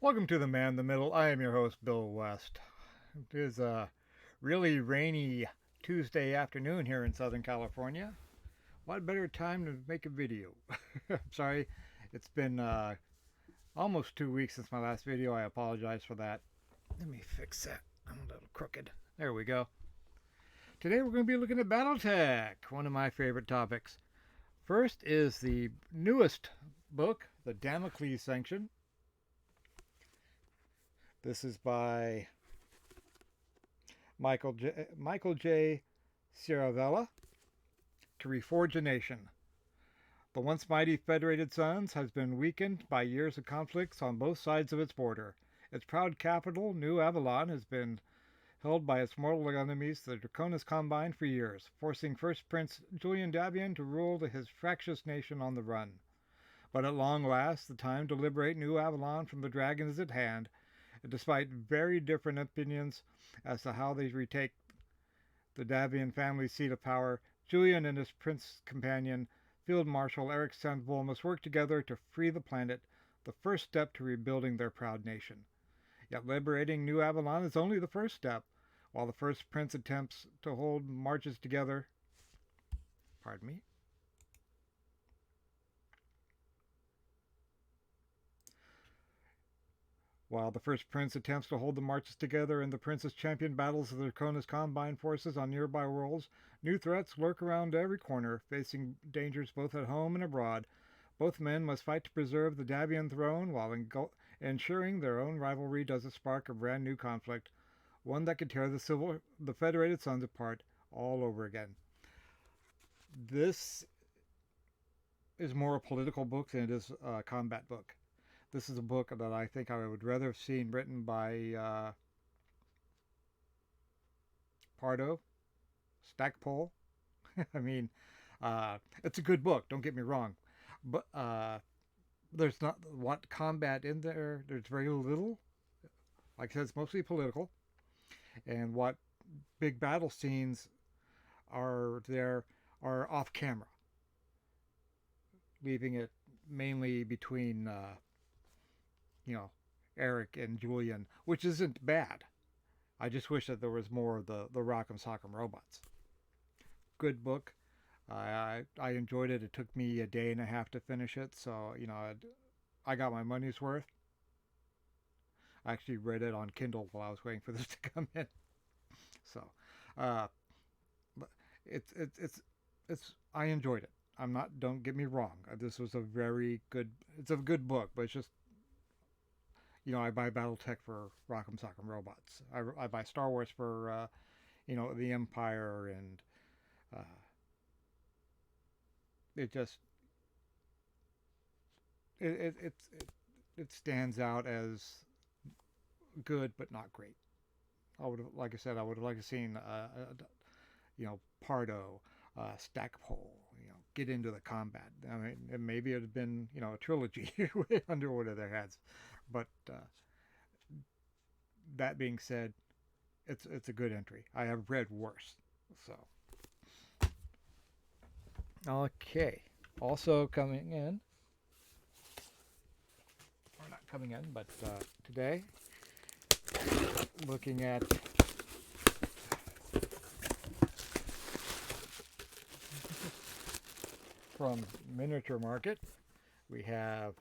Welcome to the Man in the Middle. I am your host, Bill West. It is a really rainy Tuesday afternoon here in Southern California. What better time to make a video? I'm sorry, it's been almost 2 weeks since my last video. I apologize for that. Let me fix that. I'm a little crooked. There we go. Today we're going to be looking at Battletech, one of my favorite topics. First is the newest book, the Damocles Sanction. This is by Michael J. Ciaravella. To reforge a nation. The once mighty Federated Suns has been weakened by years of conflicts on both sides of its border. Its proud capital, New Avalon, has been held by its mortal enemies, the Draconis Combine, for years, forcing First Prince Julian Davian to rule his fractious nation on the run. But at long last, the time to liberate New Avalon from the dragon is at hand. Despite very different opinions as to how they retake the Davian family's seat of power, Julian and his prince companion, Field Marshal Eric Sandoval, must work together to free the planet, the first step to rebuilding their proud nation. Yet liberating New Avalon is only the first step. While the first prince attempts to hold marches together, pardon me, While the first prince attempts to hold the marches together and the prince's champion battles the Draconis Combine forces on nearby worlds, new threats lurk around every corner, facing dangers both at home and abroad. Both men must fight to preserve the Davian throne while ensuring their own rivalry doesn't spark a brand new conflict, one that could tear the Federated Suns apart all over again. This is more a political book than it is a combat book. This is a book that I think I would rather have seen written by Pardo, Stackpole. I mean, it's a good book, don't get me wrong. But there's not what combat in there. There's very little. Like I said, it's mostly political. And what big battle scenes are there are off camera, leaving it mainly between Eric and Julian, which isn't bad. I just wish that there was more of the Rock'em Sock'em robots. Good book. I enjoyed it. It took me a day and a half to finish it, so I got my money's worth. I actually read it on Kindle while I was waiting for this to come in. So, it's I enjoyed it. I'm not. Don't get me wrong. This was a very good. It's a good book, but it's just I buy Battletech for Rock'em Sock'em robots. I buy Star Wars for the Empire, and it just it stands out as good but not great. Like I said, I would have liked to seen Pardo, Stackpole, get into the combat. I mean, maybe it'd have been a trilogy under one of their heads. But that being said, it's a good entry. I have read worse. So okay. Also coming in, or not coming in, but today, looking at from Miniature Market, we have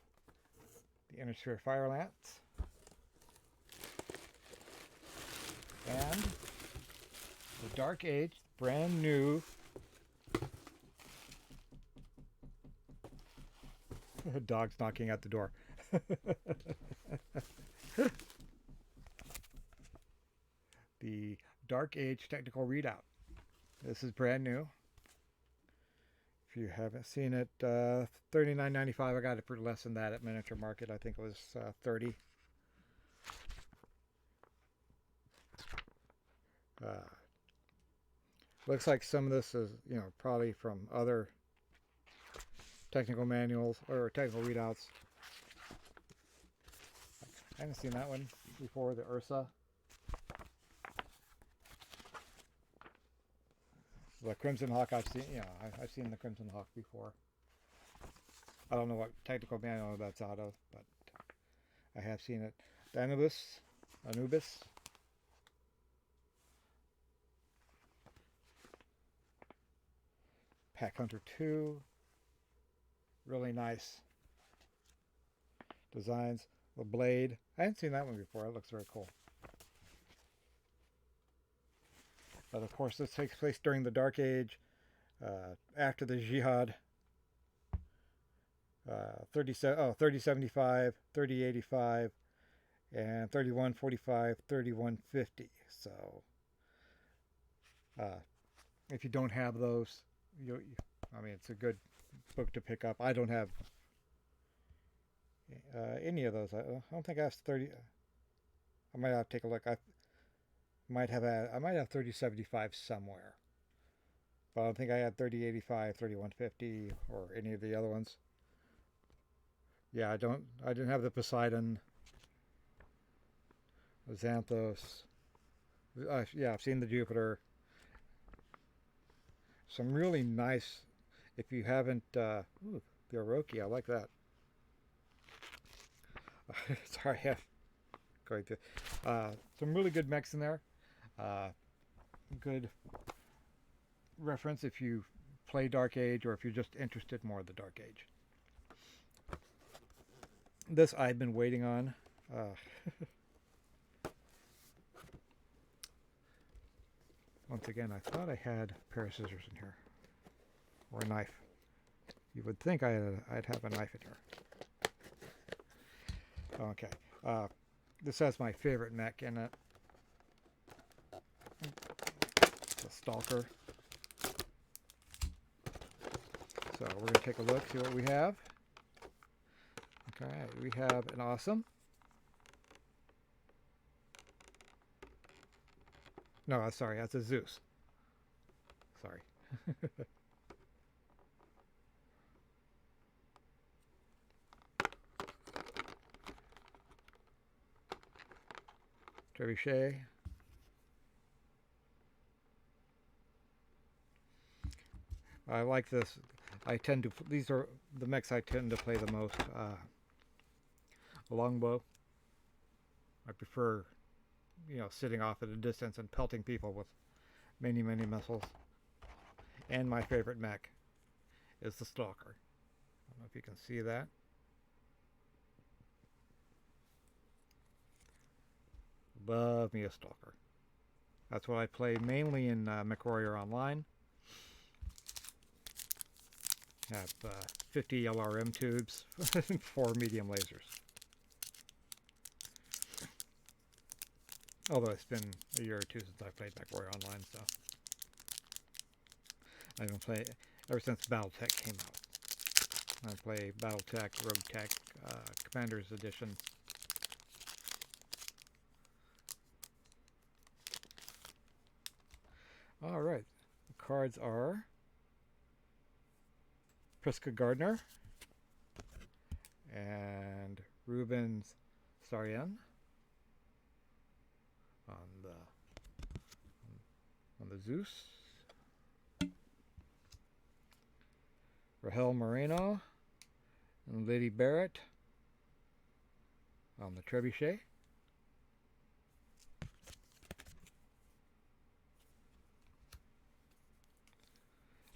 the Inner Sphere Fire Lance, and the Dark Age brand new dog's knocking at the door. The Dark Age Technical Readout. This is brand new. If you haven't seen it, $39.95. I got it for less than that at Miniature Market. I think it was $30. Looks like some of this is, probably from other technical manuals or technical readouts. I haven't seen that one before, the Ursa. The Crimson Hawk I've seen, I've seen the Crimson Hawk before. I don't know what technical manual that's out of, but I have seen it. Anubis. Pack Hunter 2. Really nice designs. The blade. I hadn't seen that one before. It looks very cool. But of course, this takes place during the Dark Age, after the Jihad. 3075, 3085, and 3145, 3150. So, if you don't have those, I mean, it's a good book to pick up. I don't have any of those. I don't think I have 30. I might have to take a look. I might have 3075 somewhere, but I don't think I had 3085, 3150, or any of the other ones. Yeah, I didn't have the Poseidon, the Xanthos. Yeah, I've seen the Jupiter. Some really nice. If you haven't, the Orochi, I like that. Sorry, I'm going through. Some really good mechs in there. Good reference if you play Dark Age or if you're just interested more in the Dark Age. This I've been waiting on. Once again, I thought I had a pair of scissors in here. Or a knife. You would think I'd have a knife in here. Okay. This has my favorite mech in it. The Stalker. So we're going to take a look, see what we have. Okay, we have an awesome. No, sorry, that's a Zeus. Sorry. Trebuchet. I like this. These are the mechs I tend to play the most. A longbow. I prefer, sitting off at a distance and pelting people with many, many missiles. And my favorite mech is the Stalker. I don't know if you can see that. Love me a Stalker. That's what I play mainly in MechWarrior Online. Have 50 LRM tubes, 4 medium lasers. Although it's been a year or two since I played MechWarrior Online, so I've been playing ever since Battletech came out. I play Battletech, Rogue Tech, Commander's Edition. All right, the cards are Priska Gardner and Ruben Sarian on the Zeus, Rahel Moreno and Lady Barrett on the Trebuchet,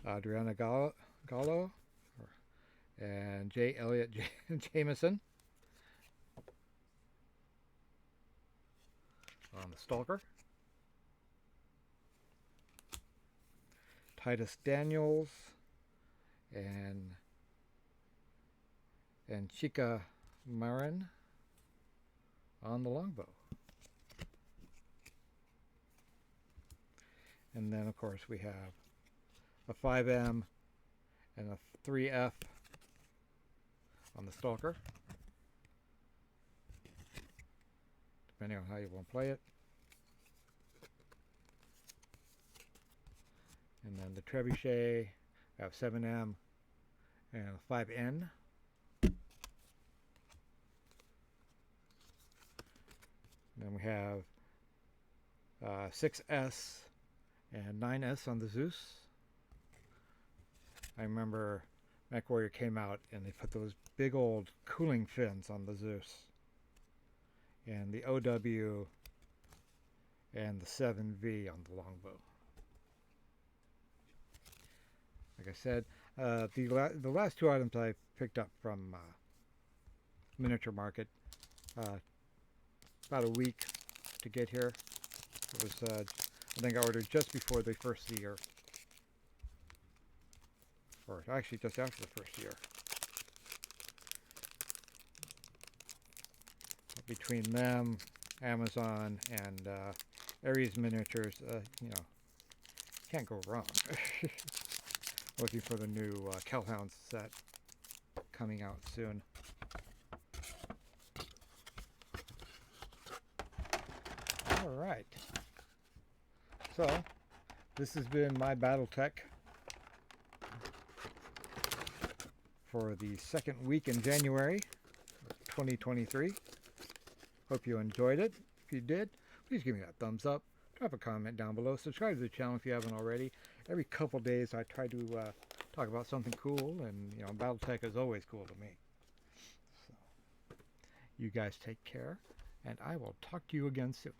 Adriana Gallo and J. Elliott Jameson on the Stalker, Titus Daniels and Chica Marin on the Longbow. And then, of course, we have a 5M and a 3F on the Stalker, depending on how you want to play it. And then the Trebuchet, I have 7M and a 5N. Then we have 6S and 9S on the Zeus. I remember MechWarrior came out and they put those big old cooling fins on the Zeus. and the OW and the 7V on the longbow. Like I said, the last two items I picked up from Miniature Market, about a week to get here. It was, I think I ordered just before the first year. Or actually just after the first year. Between them, Amazon, and Ares Miniatures, you know, can't go wrong. Looking for the new Kellhound set coming out soon. Alright. So, this has been my Battletech for the second week in January 2023. Hope you enjoyed it. If you did, please give me that thumbs up. Drop a comment down below. Subscribe to the channel if you haven't already. Every couple days I try to talk about something cool, and you know, Battletech is always cool to me. So, you guys take care, and I will talk to you again soon.